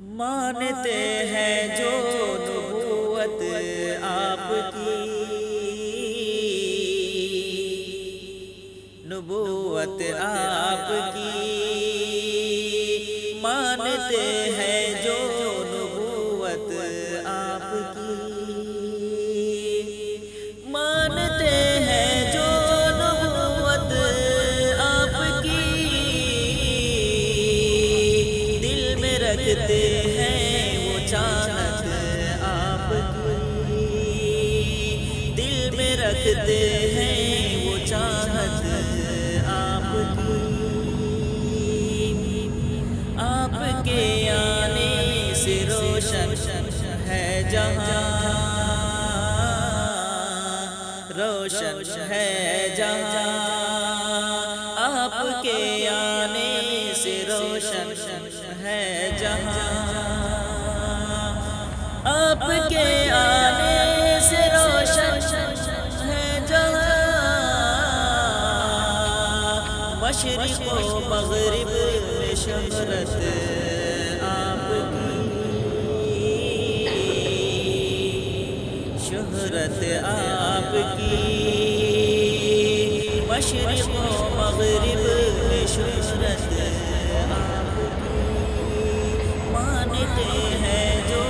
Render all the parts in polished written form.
مانتے ہیں جو نبوت آپ کی، نبوت آپ کی، مانتے ہیں جو نبوت آپ کی، مانتے ہیں جو نبوت آپ کی، دل میں رکھتے ہیں وہ چاہت آپ کی، دل میں رکھتے ہیں وہ چاہت آپ کی، آپ کے آنے سے روشن ہے جہاں، روشن ہے جہاں، آپ کے آنے سے روشن ہے جہاں، آپ کے آنے سے روشن ہے جہاں، مشرق و مغرب میں شہرت آپ کی، شہرت آپ کی، مشرق و مغرب میں شہرت آپ کی، مانتے ہیں جو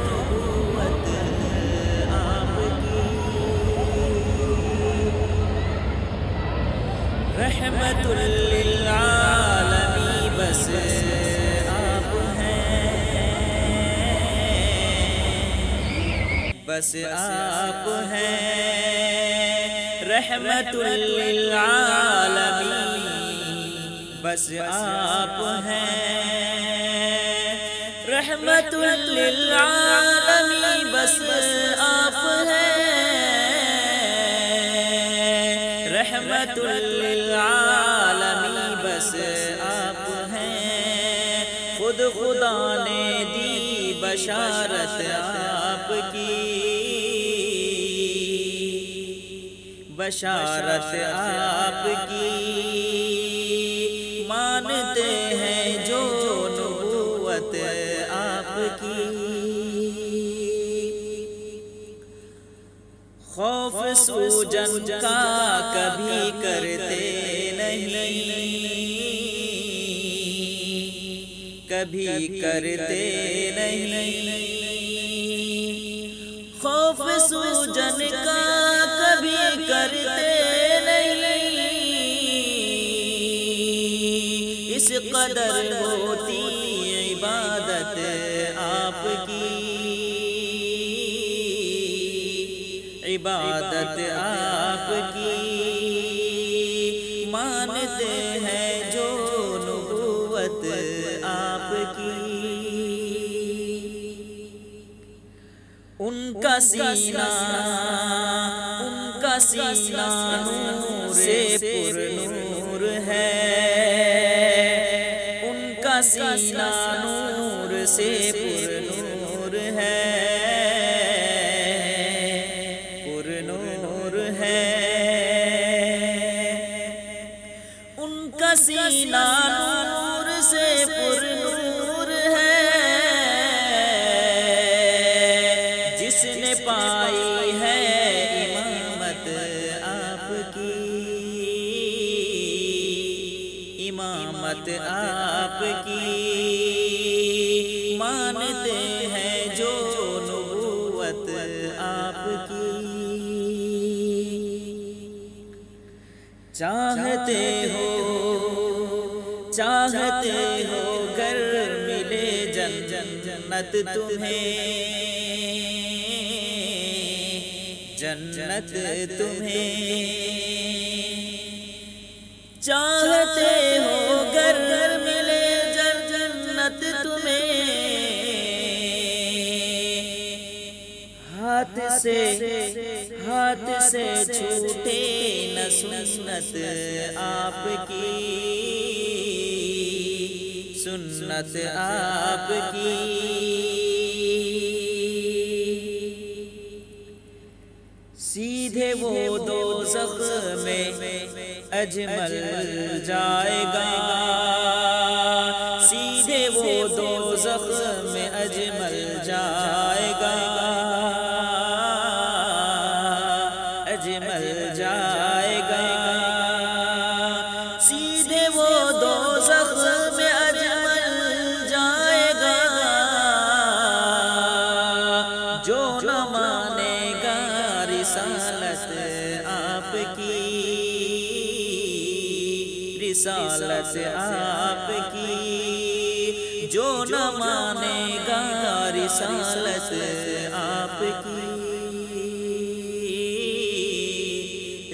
نبوت آپ کی، رحمت للعالمین بس آپ ہیں، بس آپ ہیں، رحمت للعالمین بس آپ ہیں، رحمت للعالمین بس آپ ہیں، رحمت للعالمین بس آپ ہیں، خود خدا نے دی بشارت آپ کی، بشارت آپ کی، مانتے ہیں جو نبوت آپ کی، خوف سوجن کا کبھی کرتے نہیں، کبھی کرتے نہیں، خوف سوجن کا کبھی کرتے نہیں، اس قدر ہوتی عبادت آپ کی، عبادت آپ کی، مانتے ہیں جو نبوت آپ کی، ان کا سینہ نور سے پر نور ہے، ان کا سینہ نور سے پر نور ہے، پر نور ہے، ان کا سینہ نور سے پر نور ہے، جس نے پائی ہے امامت آپ کی، امامت آپ کی، مانتے ہیں جو نبوت آپ کی، چاہتے ہو گر ملے جنت تمہیں، جنت تمہیں، چاہتے ہو گر ملے جنت تمہیں، ہاتھ سے چھوٹے نہ سنت آپ کی، سنت آپ کی، سیدھے وہ دوزخ میں اجمل جائے گا، سیدھے وہ دوزخ میں اجمل جائے گا، اجمل جائے گا، سیدھے وہ دوزخ میں اجمل جائے گا، جو نہ مانے گا رسالت آپ کی، رسالت آپ کی، جو نہ مانے گا رسالت آپ کی،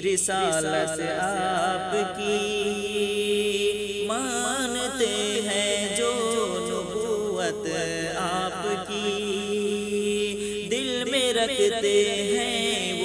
رسالت آپ کی، مانتے ہیں جو نبوت آپ کی، دل میں رکھتے ہیں